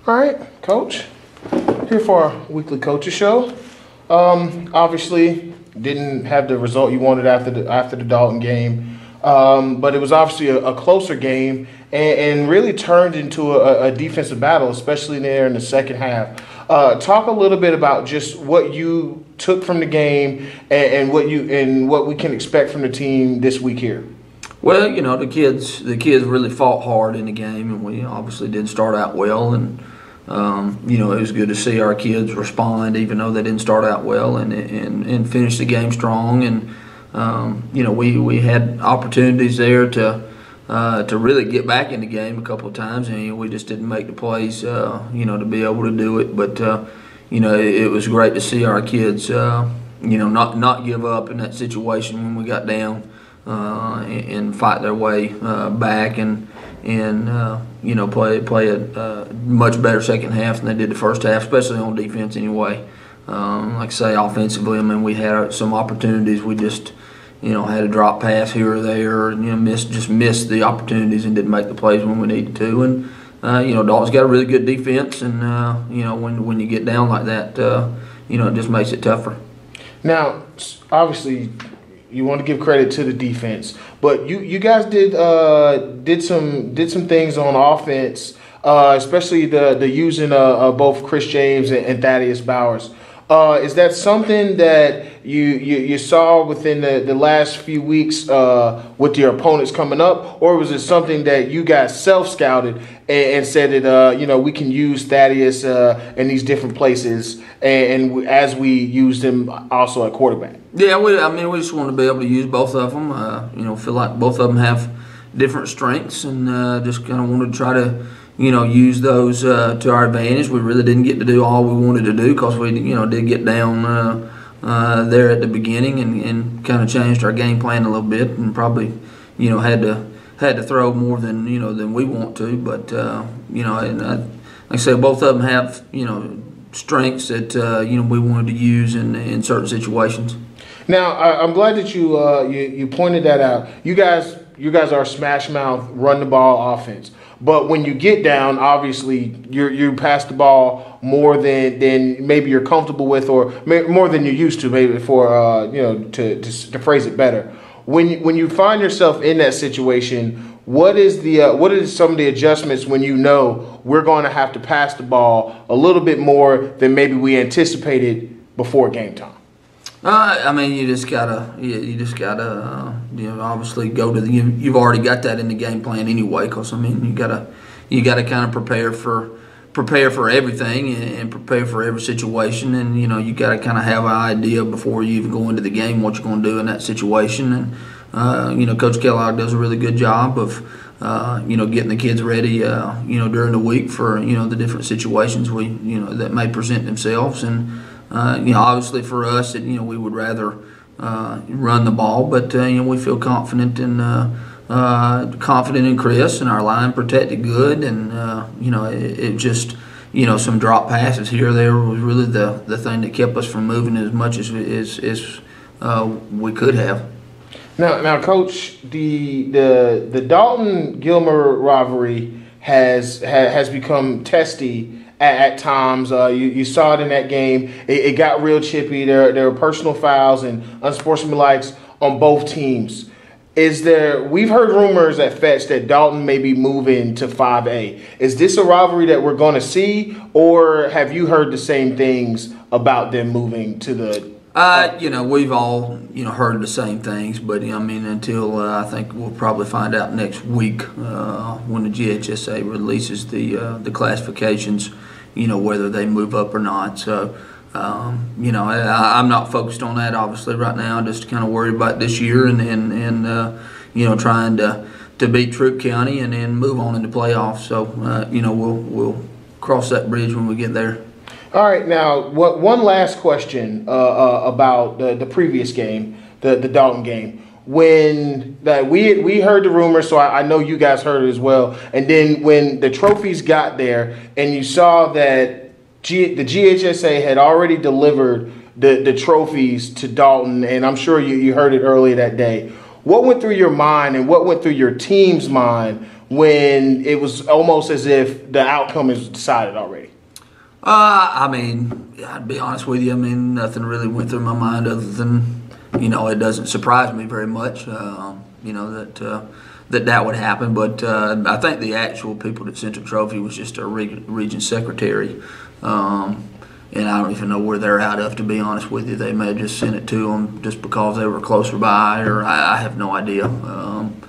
All right, Coach. Here for our weekly coaches show. Obviously, didn't have the result you wanted after the Dalton game, but it was obviously a closer game and really turned into a defensive battle, especially there in the second half. Talk a little bit about just what you took from the game and what we can expect from the team this week here. Well, the kids really fought hard in the game, and we obviously didn't start out well. And it was good to see our kids respond, even though they didn't start out well, and finish the game strong. And we had opportunities there to really get back in the game a couple of times, and we just didn't make the plays, to be able to do it. But it was great to see our kids, not give up in that situation when we got down. And fight their way back and play a much better second half than they did the first half, especially on defense anyway. Like I say, offensively, we had some opportunities. We just had a drop pass here or there, and missed the opportunities and didn't make the plays when we needed to. And Dalton's got a really good defense, and when you get down like that, it just makes it tougher. Now, obviously, you want to give credit to the defense, but you guys did some things on offense, especially the using both Chris James and Thaddeus Bowers. Is that something that you saw within the last few weeks with your opponents coming up, or was it something that you guys self-scouted and said that we can use Thaddeus in these different places, and as we use them also at quarterback? Yeah, we just want to be able to use both of them. Feel like both of them have different strengths, and just kind of wanted to try to use those to our advantage. We really didn't get to do all we wanted to do because we did get down there at the beginning and kind of changed our game plan a little bit, and probably had to throw more than we want to. But like I said, both of them have strengths that we wanted to use in certain situations. Now, I'm glad that you pointed that out. You guys are smash mouth, run the ball offense. But when you get down, obviously you pass the ball more than maybe you're comfortable with, or more than you used to, maybe for to phrase it better. When you find yourself in that situation, what is some of the adjustments when we're going to have to pass the ball a little bit more than maybe we anticipated before game time? You just gotta obviously go to you've already got that in the game plan anyway, because you gotta kind of prepare for everything and prepare for every situation, and you gotta kind of have an idea before you even go into the game what you're going to do in that situation. And Coach Kellogg does a really good job of getting the kids ready during the week for the different situations that may present themselves. And obviously for us, we would rather run the ball, but we feel confident in Chris, and our line protected good, and it just some drop passes here or there was really the thing that kept us from moving as much as we could have. Now, Coach, the Dalton Gilmer rivalry has become testy at times. You saw it in that game. It got real chippy. There were personal fouls and unsportsmanlikes on both teams. We've heard rumors at Fetch that Dalton may be moving to 5A. Is this a rivalry that we're going to see, or have you heard the same things about them moving to the? We've all heard the same things, but until I think we'll probably find out next week when the GHSA releases the classifications, whether they move up or not. So I'm not focused on that obviously right now. Just kind of worried about this year and trying to beat Troup County and then move on into playoffs. So we'll cross that bridge when we get there. All right, now one last question about the previous game, the Dalton game. When we heard the rumors, so I know you guys heard it as well. And then when the trophies got there, and you saw that the GHSA had already delivered the trophies to Dalton, and I'm sure you heard it earlier that day. What went through your mind, and what went through your team's mind when it was almost as if the outcome is decided already? I mean, I'd be honest with you. I mean, nothing really went through my mind other than, it doesn't surprise me very much, that would happen. But I think the actual people that sent the trophy was just a region secretary. And I don't even know where they're out of, to be honest with you. They may have just sent it to them just because they were closer by, or I have no idea on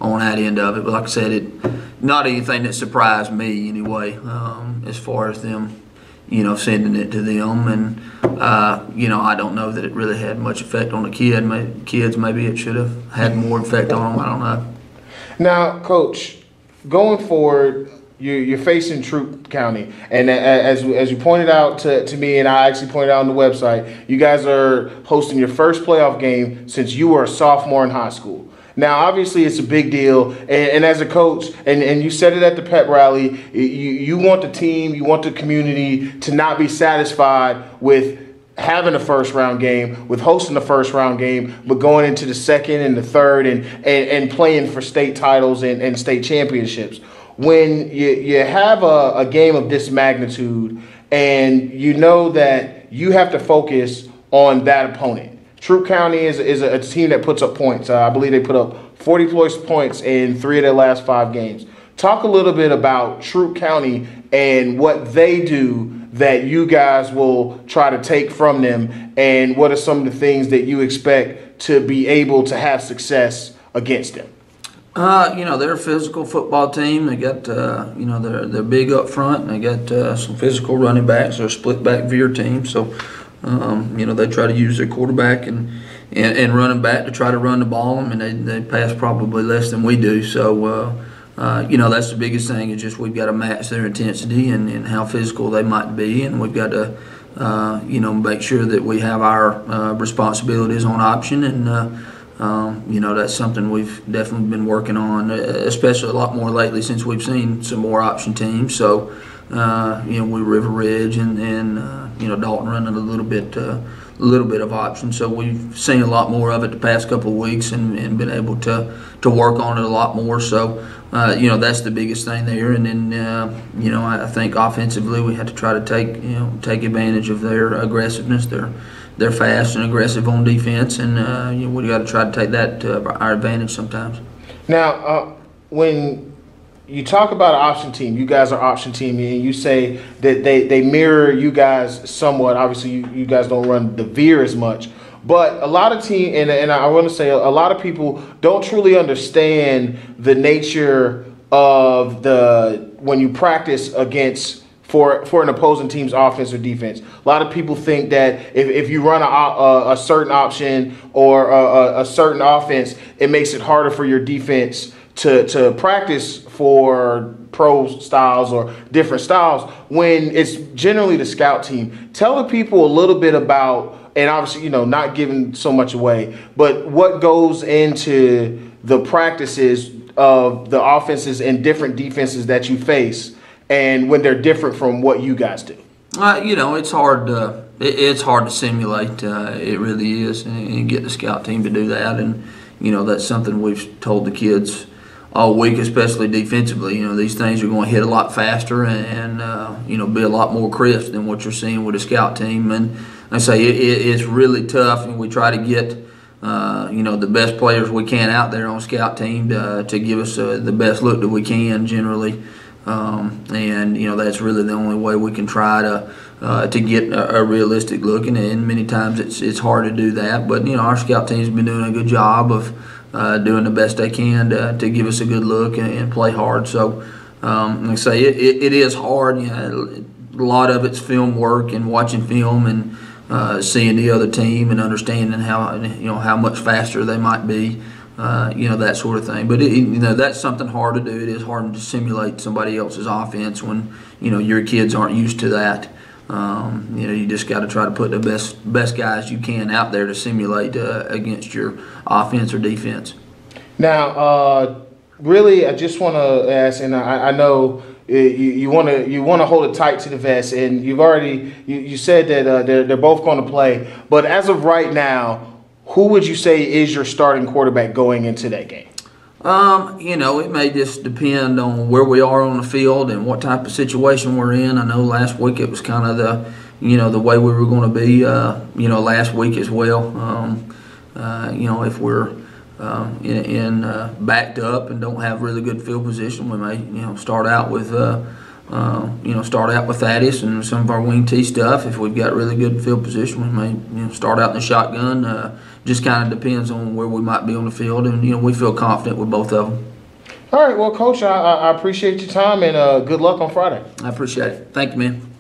that end of it. But like I said, not anything that surprised me anyway, as far as them, sending it to them. And, I don't know that it really had much effect on the kids. Maybe it should have had more effect on them. I don't know. Now, Coach, going forward, you're facing Troup County, and as you pointed out to me, and I actually pointed out on the website, you guys are hosting your first playoff game since you were a sophomore in high school. Now, obviously, it's a big deal, and as a coach, and you said it at the pep rally, you want the team, you want the community to not be satisfied with having a first-round game, with hosting the first-round game, but going into the second and the third and playing for state titles and state championships. When you have a game of this magnitude and you know that you have to focus on that opponent. Troup County is a team that puts up points. I believe they put up 40 plus points in 3 of their last 5 games. Talk a little bit about Troup County and what they do that you guys will try to take from them, and what are some of the things that you expect to be able to have success against them? They're a physical football team. They got, they're big up front, and they got some physical running backs. They're a split back veer team, so they try to use their quarterback and running back to try to run the ball. I mean, they pass probably less than we do, so that's the biggest thing. Is just we've got to match their intensity and how physical they might be, and we've got to make sure that we have our responsibilities on option, and that's something we've definitely been working on, especially a lot more lately since we've seen some more option teams. So, we River Ridge and Dalton running a little bit of option. So we've seen a lot more of it the past couple of weeks and been able to work on it a lot more. So, that's the biggest thing there. And then, I think offensively we had to try to take advantage of their aggressiveness. They're fast and aggressive on defense, and we got to try to take that to our advantage sometimes. Now, when you talk about an option team, you guys are option team, and you say that they mirror you guys somewhat. Obviously, you guys don't run the veer as much, but a lot of team, and I want to say a lot of people don't truly understand the nature of when you practice against for an opposing team's offense or defense. A lot of people think that if you run a certain option or a certain offense, it makes it harder for your defense to practice for pro styles or different styles, when it's generally the scout team. Tell the people a little bit about, and obviously, not giving so much away, but what goes into the practices of the offenses and different defenses that you face, and when they're different from what you guys do. It's hard to simulate. It really is, and get the scout team to do that. And that's something we've told the kids all week, especially defensively. These things are going to hit a lot faster and be a lot more crisp than what you're seeing with a scout team. And I say it's really tough, and we try to get the best players we can out there on scout team to give us the best look that we can generally. That's really the only way we can try to get a realistic look, and many times it's hard to do that. But our scout team's been doing a good job of doing the best they can to give us a good look and play hard. So, like I say, it is hard. A lot of it's film work and watching film and seeing the other team and understanding how much faster they might be. That sort of thing. But that's something hard to do. It is hard to simulate somebody else's offense when your kids aren't used to that. You just got to try to put the best guys you can out there to simulate against your offense or defense. Now, really, I just want to ask, and I know you want to hold it tight to the vest, and you've already you said that they're both going to play. But as of right now, who would you say is your starting quarterback going into that game? It may just depend on where we are on the field and what type of situation we're in. I know last week it was kind of the way we were going to be, last week as well. If we're backed up and don't have really good field position, we may, start out with Thaddeus and some of our wing T stuff. If we've got really good field position, we may, start out in the shotgun. Just kind of depends on where we might be on the field, and we feel confident with both of them. All right, well, Coach, I appreciate your time, and good luck on Friday. I appreciate it. Thank you, man.